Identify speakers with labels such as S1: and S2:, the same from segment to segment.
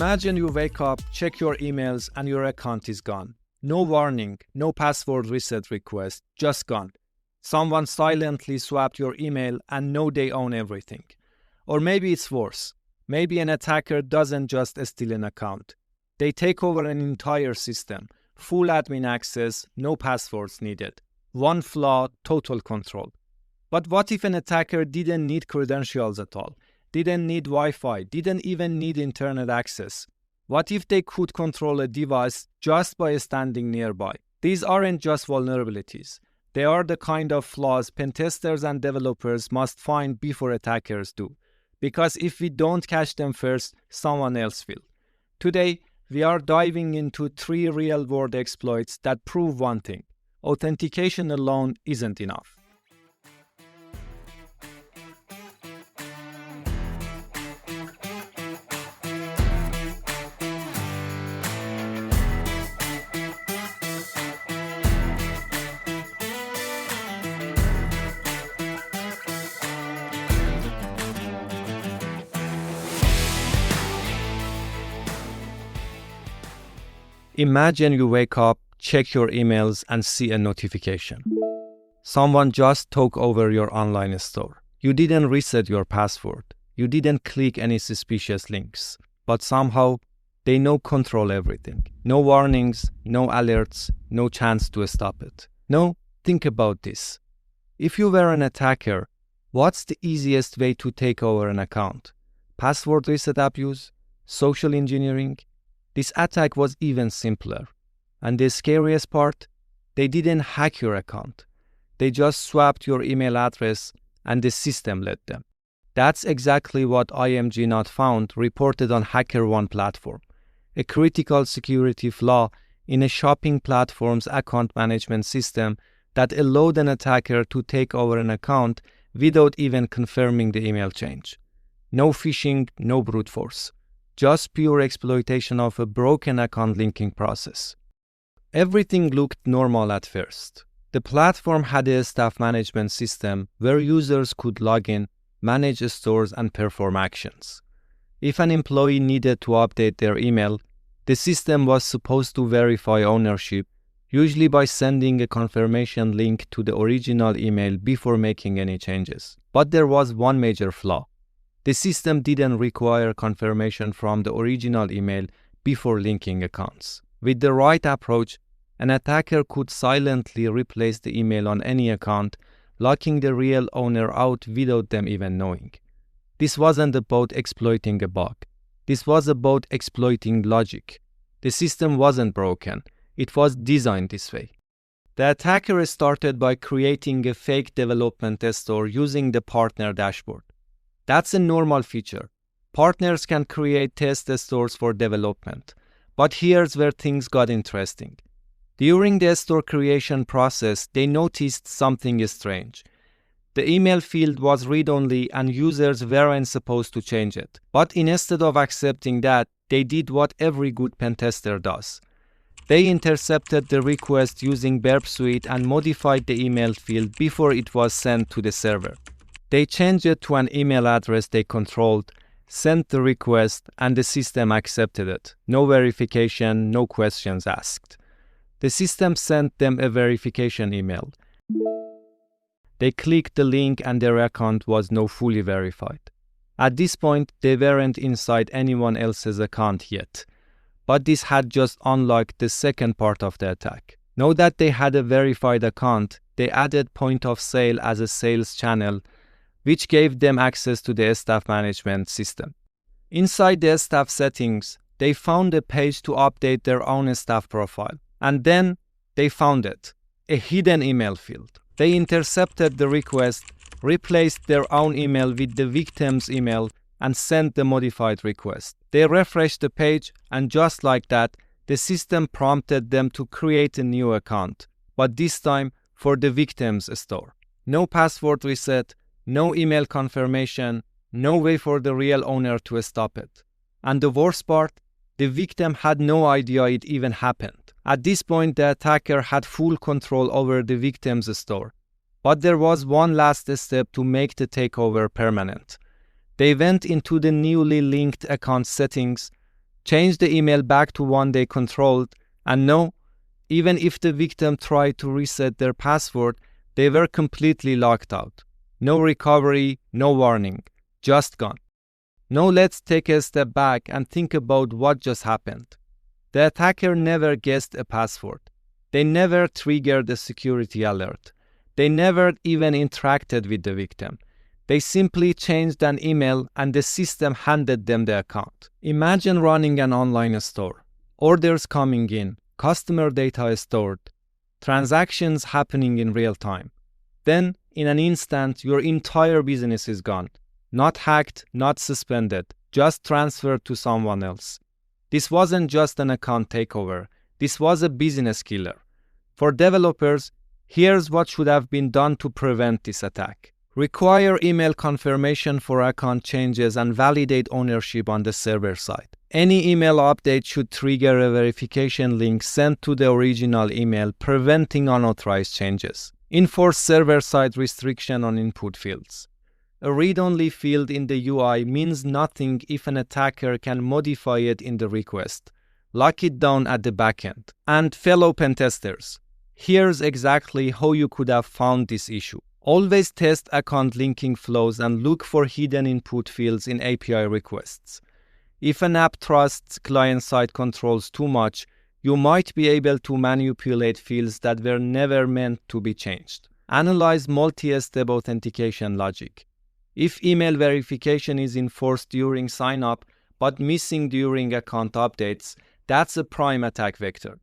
S1: Imagine you wake up, check your emails, and your account is gone. No warning, no password reset request, just gone. Someone silently swapped your email and know they own everything. Or maybe it's worse. Maybe an attacker doesn't just steal an account. They take over an entire system. Full admin access, no passwords needed. One flaw, total control. But what if an attacker didn't need credentials at all? Didn't need Wi-Fi, didn't even need internet access? What if they could control a device just by standing nearby? These aren't just vulnerabilities. They are the kind of flaws pentesters and developers must find before attackers do. Because if we don't catch them first, someone else will. Today, we are diving into 3 real-world exploits that prove one thing: authentication alone isn't enough. Imagine you wake up, check your emails, and see a notification. Someone just took over your online store. You didn't reset your password. You didn't click any suspicious links. But somehow, they now control everything. No warnings, no alerts, no chance to stop it. Now, think about this. If you were an attacker, what's the easiest way to take over an account? Password reset abuse? Social engineering? This attack was even simpler. And the scariest part, they didn't hack your account. They just swapped your email address and the system let them. That's exactly what IMG Not Found reported on HackerOne platform, a critical security flaw in a shopping platform's account management system that allowed an attacker to take over an account without even confirming the email change. No phishing, no brute force. Just pure exploitation of a broken account linking process. Everything looked normal at first. The platform had a staff management system where users could log in, manage stores, and perform actions. If an employee needed to update their email, the system was supposed to verify ownership, usually by sending a confirmation link to the original email before making any changes. But there was one major flaw. The system didn't require confirmation from the original email before linking accounts. With the right approach, an attacker could silently replace the email on any account, locking the real owner out without them even knowing. This wasn't about exploiting a bug. This was about exploiting logic. The system wasn't broken. It was designed this way. The attacker started by creating a fake development store using the partner dashboard. That's a normal feature. Partners can create test stores for development. But here's where things got interesting. During the store creation process, they noticed something strange. The email field was read-only and users weren't supposed to change it. But instead of accepting that, they did what every good pentester does. They intercepted the request using Burp Suite and modified the email field before it was sent to the server. They changed it to an email address they controlled, sent the request, and the system accepted it. No verification, no questions asked. The system sent them a verification email. They clicked the link and their account was now fully verified. At this point, they weren't inside anyone else's account yet. But this had just unlocked the second part of the attack. Now that they had a verified account, they added point of sale as a sales channel, which gave them access to the staff management system. Inside the staff settings, they found a page to update their own staff profile. And then they found it, a hidden email field. They intercepted the request, replaced their own email with the victim's email, and sent the modified request. They refreshed the page, and just like that, the system prompted them to create a new account, but this time for the victim's store. No password reset, no email confirmation, no way for the real owner to stop it. And the worst part, the victim had no idea it even happened. At this point, the attacker had full control over the victim's store. But there was one last step to make the takeover permanent. They went into the newly linked account settings, change the email back to one they controlled, and no, even if the victim tried to reset their password, they were completely locked out. No recovery, no warning, just gone. Now let's take a step back and think about what just happened. The attacker never guessed a password. They never triggered a security alert. They never even interacted with the victim. They simply changed an email and the system handed them the account. Imagine running an online store. Orders coming in, customer data is stored, transactions happening in real time. Then, in an instant, your entire business is gone. Not hacked, not suspended, just transferred to someone else. This wasn't just an account takeover. This was a business killer. For developers, here's what should have been done to prevent this attack. Require email confirmation for account changes and validate ownership on the server side. Any email update should trigger a verification link sent to the original email, preventing unauthorized changes. Enforce server-side restriction on input fields. A read-only field in the UI means nothing if an attacker can modify it in the request. Lock it down at the backend. And fellow pentesters, here's exactly how you could have found this issue. Always test account linking flows and look for hidden input fields in API requests. If an app trusts client-side controls too much, you might be able to manipulate fields that were never meant to be changed. Analyze multi-step authentication logic. If email verification is enforced during sign-up but missing during account updates, that's a prime attack vector.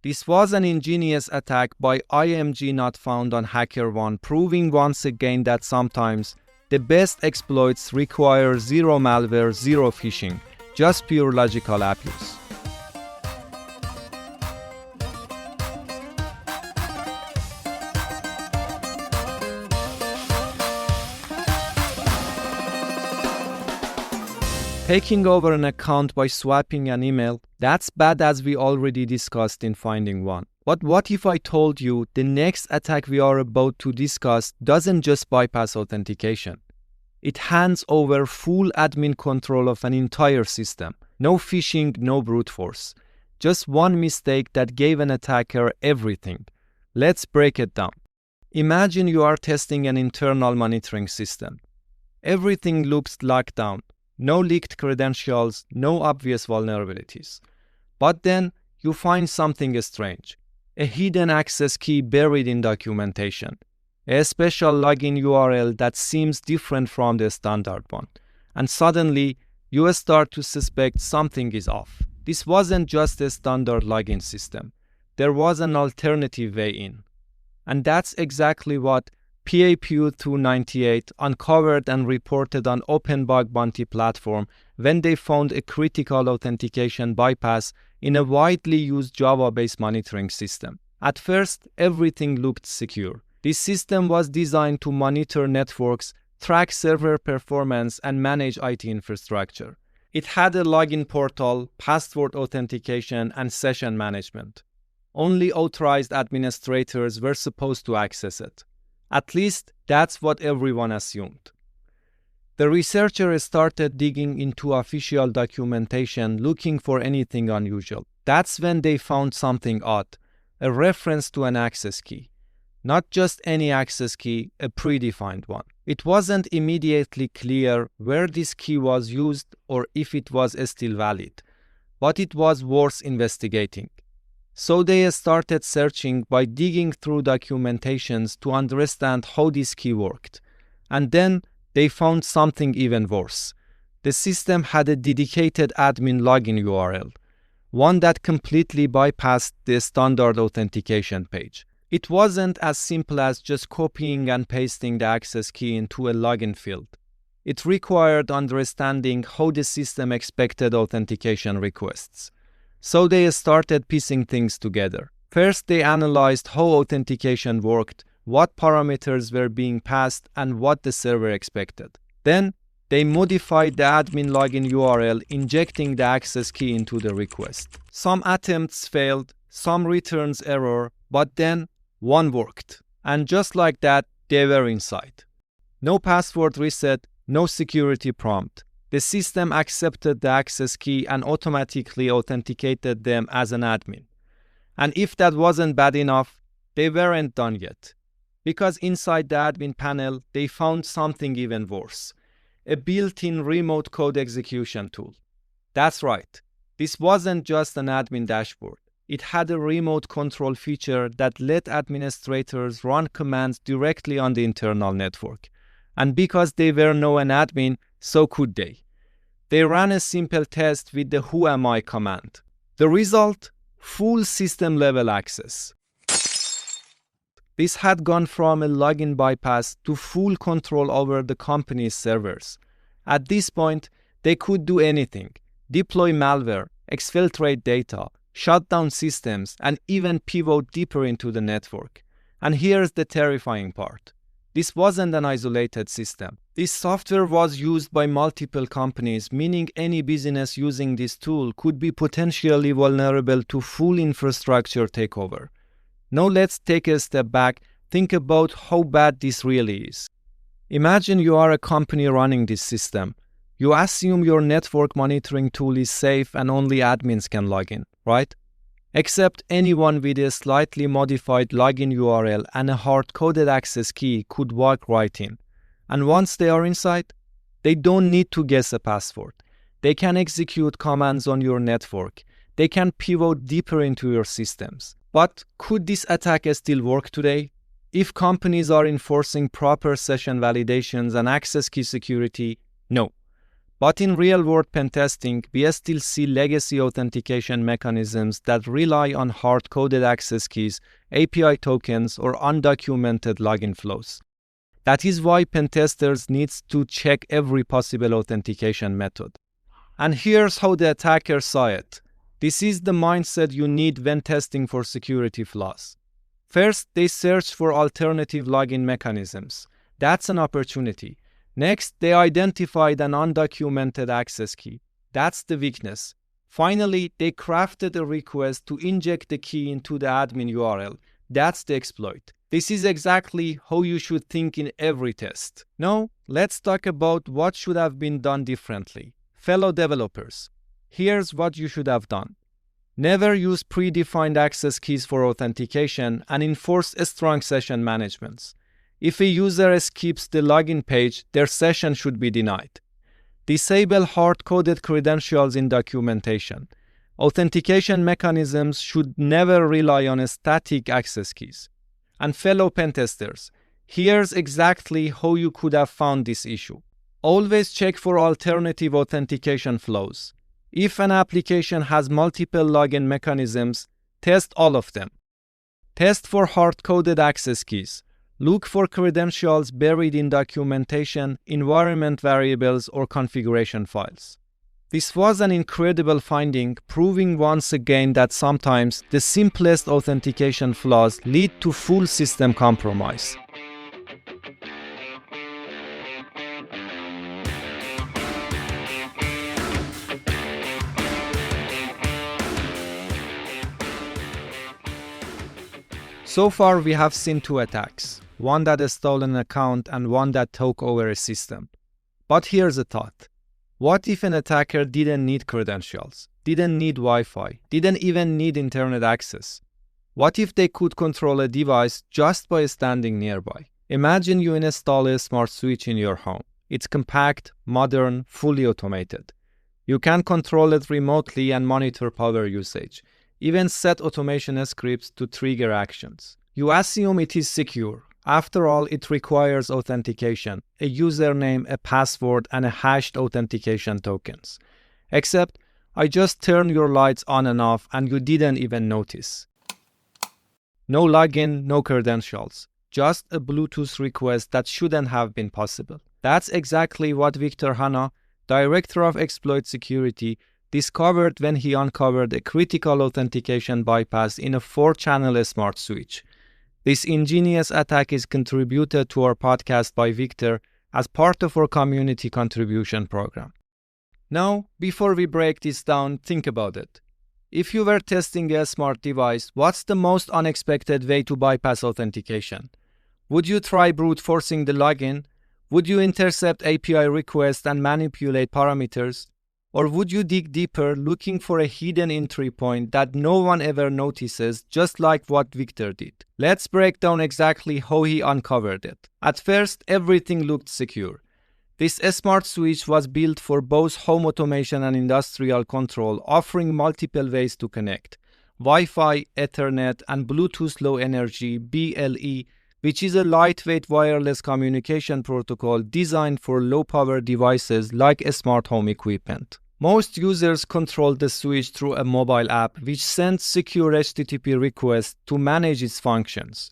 S1: This was an ingenious attack by IMG not found on HackerOne, proving once again that sometimes the best exploits require zero malware, zero phishing, just pure logical abuse. Taking over an account by swapping an email, that's bad, as we already discussed in Finding One. But what if I told you the next attack we are about to discuss doesn't just bypass authentication? It hands over full admin control of an entire system. No phishing, no brute force. Just one mistake that gave an attacker everything. Let's break it down. Imagine you are testing an internal monitoring system. Everything looks locked down. No leaked credentials, no obvious vulnerabilities. But then you find something strange. A hidden access key buried in documentation. A special login URL that seems different from the standard one. And suddenly, you start to suspect something is off. This wasn't just a standard login system. There was an alternative way in. And that's exactly what PAPU298 uncovered and reported on Open Bug Bounty platform when they found a critical authentication bypass in a widely used Java-based monitoring system. At first, everything looked secure. This system was designed to monitor networks, track server performance, and manage IT infrastructure. It had a login portal, password authentication, and session management. Only authorized administrators were supposed to access it. At least, that's what everyone assumed. The researchers started digging into official documentation looking for anything unusual. That's when they found something odd, a reference to an access key. Not just any access key, a predefined one. It wasn't immediately clear where this key was used or if it was still valid, but it was worth investigating. So they started searching by digging through documentations to understand how this key worked. And then they found something even worse. The system had a dedicated admin login URL, one that completely bypassed the standard authentication page. It wasn't as simple as just copying and pasting the access key into a login field. It required understanding how the system expected authentication requests. So they started piecing things together. First, they analyzed how authentication worked, what parameters were being passed, and what the server expected. Then, they modified the admin login URL, injecting the access key into the request. Some attempts failed, some returns error, but then one worked. And just like that, they were inside. No password reset, no security prompt. The system accepted the access key and automatically authenticated them as an admin. And if that wasn't bad enough, they weren't done yet. Because inside the admin panel, they found something even worse. A built-in remote code execution tool. That's right. This wasn't just an admin dashboard. It had a remote control feature that let administrators run commands directly on the internal network. And because they were no an admin, so could they. They ran a simple test with the who am I command. The result? Full system level access. This had gone from a login bypass to full control over the company's servers. At this point, they could do anything: deploy malware, exfiltrate data, shut down systems, and even pivot deeper into the network. And here's the terrifying part. This wasn't an isolated system. This software was used by multiple companies, meaning any business using this tool could be potentially vulnerable to full infrastructure takeover. Now let's take a step back, think about how bad this really is. Imagine you are a company running this system. You assume your network monitoring tool is safe and only admins can log in, right? Except anyone with a slightly modified login URL and a hard-coded access key could walk right in. And once they are inside, they don't need to guess a password. They can execute commands on your network. They can pivot deeper into your systems. But could this attack still work today? If companies are enforcing proper session validations and access key security, no. But in real-world pen testing, we still see legacy authentication mechanisms that rely on hard-coded access keys, API tokens, or undocumented login flows. That is why pen testers need to check every possible authentication method. And here's how the attacker saw it. This is the mindset you need when testing for security flaws. First, they search for alternative login mechanisms. That's an opportunity. Next, they identified an undocumented access key. That's the weakness. Finally, they crafted a request to inject the key into the admin URL. That's the exploit. This is exactly how you should think in every test. Now, let's talk about what should have been done differently. Fellow developers, here's what you should have done. Never use predefined access keys for authentication and enforce a strong session management. If a user skips the login page, their session should be denied. Disable hard-coded credentials in documentation. Authentication mechanisms should never rely on static access keys. And fellow pentesters, here's exactly how you could have found this issue. Always check for alternative authentication flows. If an application has multiple login mechanisms, test all of them. Test for hard-coded access keys. Look for credentials buried in documentation, environment variables, or configuration files. This was an incredible finding, proving once again that sometimes the simplest authentication flaws lead to full system compromise. So far, we have seen two attacks, one that stole an account and one that took over a system. But here's a thought. What if an attacker didn't need credentials, didn't need Wi-Fi, didn't even need internet access? What if they could control a device just by standing nearby? Imagine you install a smart switch in your home. It's compact, modern, fully automated. You can control it remotely and monitor power usage. Even set automation scripts to trigger actions. You assume it is secure. After all, it requires authentication, a username, a password, and a hashed authentication tokens. Except, I just turned your lights on and off and you didn't even notice. No login, no credentials. Just a Bluetooth request that shouldn't have been possible. That's exactly what Victor Hanna, Director of Exploit Security, discovered when he uncovered a critical authentication bypass in a 4-channel smart switch. This ingenious attack is contributed to our podcast by Victor as part of our community contribution program. Now, before we break this down, think about it. If you were testing a smart device, what's the most unexpected way to bypass authentication? Would you try brute forcing the login? Would you intercept API requests and manipulate parameters? Or would you dig deeper looking for a hidden entry point that no one ever notices, just like what Victor did? Let's break down exactly how he uncovered it. At first, everything looked secure. This smart switch was built for both home automation and industrial control, offering multiple ways to connect. Wi-Fi, Ethernet, and Bluetooth Low Energy (BLE), which is a lightweight wireless communication protocol designed for low-power devices like smart home equipment. Most users control the switch through a mobile app, which sends secure HTTP requests to manage its functions.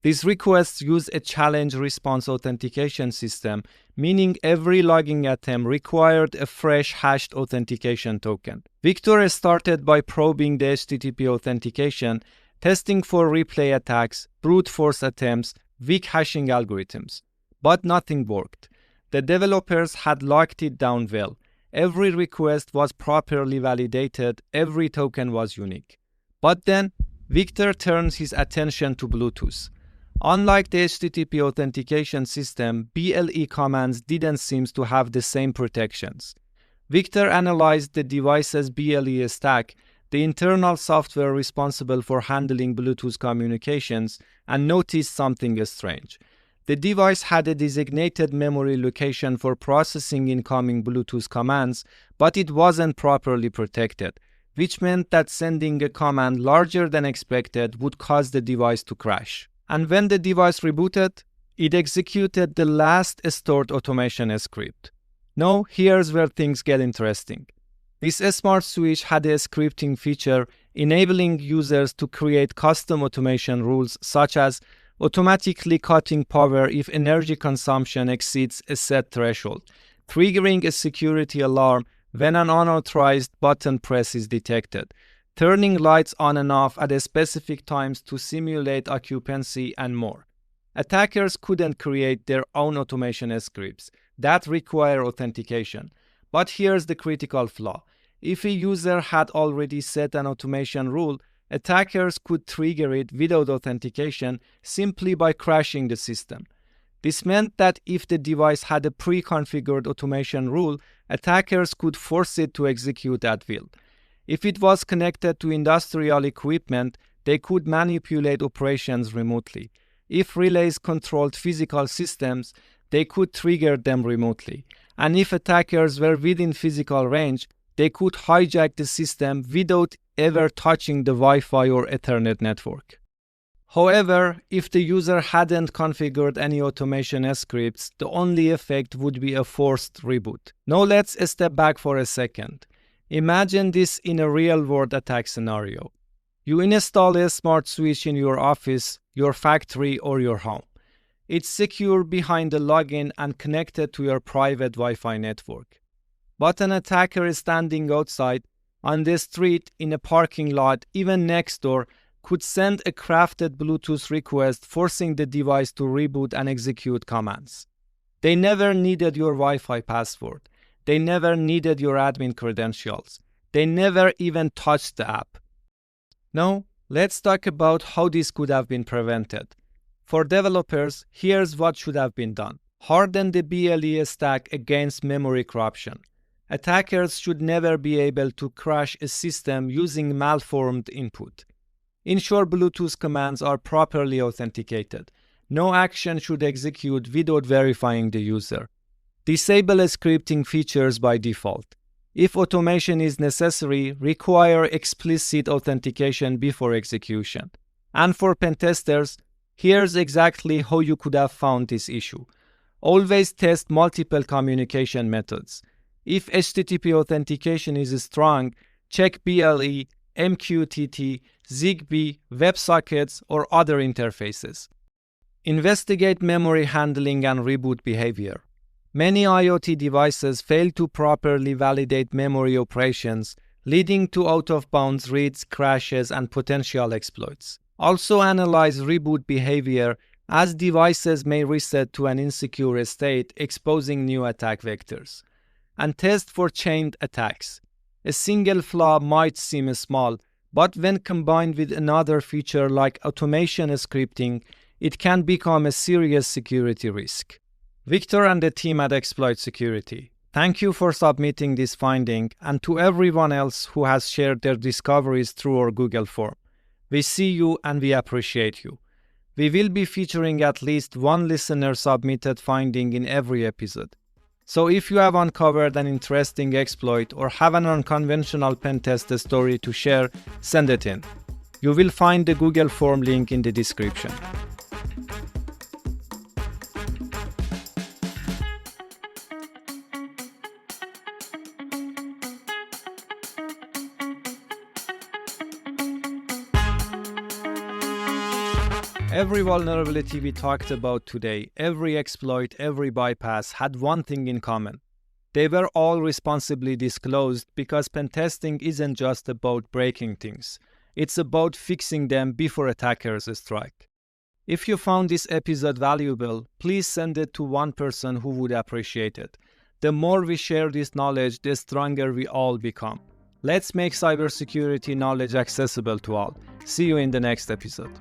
S1: These requests use a challenge-response authentication system, meaning every logging attempt required a fresh hashed authentication token. Victor started by probing the HTTP authentication, testing for replay attacks, brute force attempts, weak hashing algorithms. But nothing worked. The developers had locked it down well. Every request was properly validated, every token was unique. But then, Victor turns his attention to Bluetooth. Unlike the HTTP authentication system, BLE commands didn't seem to have the same protections. Victor analyzed the device's BLE stack, the internal software responsible for handling Bluetooth communications, and noticed something strange. The device had a designated memory location for processing incoming Bluetooth commands, but it wasn't properly protected, which meant that sending a command larger than expected would cause the device to crash. And when the device rebooted, it executed the last stored automation script. Now, here's where things get interesting. This smart switch had a scripting feature enabling users to create custom automation rules, such as automatically cutting power if energy consumption exceeds a set threshold, triggering a security alarm when an unauthorized button press is detected, turning lights on and off at specific times to simulate occupancy, and more. Attackers couldn't create their own automation scripts that require authentication. But here's the critical flaw. If a user had already set an automation rule, attackers could trigger it without authentication simply by crashing the system. This meant that if the device had a pre-configured automation rule, attackers could force it to execute at will. If it was connected to industrial equipment, they could manipulate operations remotely. If relays controlled physical systems, they could trigger them remotely. And if attackers were within physical range, they could hijack the system without ever touching the Wi-Fi or Ethernet network. However, if the user hadn't configured any automation scripts, the only effect would be a forced reboot. Now let's step back for a second. Imagine this in a real-world attack scenario. You install a smart switch in your office, your factory, or your home. It's secure behind a login and connected to your private Wi-Fi network. But an attacker is standing outside, on the street, in a parking lot, even next door, could send a crafted Bluetooth request forcing the device to reboot and execute commands. They never needed your Wi-Fi password. They never needed your admin credentials. They never even touched the app. Now, let's talk about how this could have been prevented. For developers, here's what should have been done. Harden the BLE stack against memory corruption. Attackers should never be able to crash a system using malformed input. Ensure Bluetooth commands are properly authenticated. No action should execute without verifying the user. Disable scripting features by default. If automation is necessary, require explicit authentication before execution. And for pentesters, here's exactly how you could have found this issue. Always test multiple communication methods. If HTTP authentication is strong, check BLE, MQTT, ZigBee, WebSockets, or other interfaces. Investigate memory handling and reboot behavior. Many IoT devices fail to properly validate memory operations, leading to out-of-bounds reads, crashes, and potential exploits. Also analyze reboot behavior, as devices may reset to an insecure state, exposing new attack vectors. And test for chained attacks. A single flaw might seem small, but when combined with another feature like automation scripting, it can become a serious security risk. Victor and the team at Exploit Security, thank you for submitting this finding, and to everyone else who has shared their discoveries through our Google form. We see you and we appreciate you. We will be featuring at least one listener-submitted finding in every episode. So if you have uncovered an interesting exploit or have an unconventional pen test story to share, send it in. You will find the Google form link in the description. Every vulnerability we talked about today, every exploit, every bypass had one thing in common. They were all responsibly disclosed because pen testing isn't just about breaking things. It's about fixing them before attackers strike. If you found this episode valuable, please send it to one person who would appreciate it. The more we share this knowledge, the stronger we all become. Let's make cybersecurity knowledge accessible to all. See you in the next episode.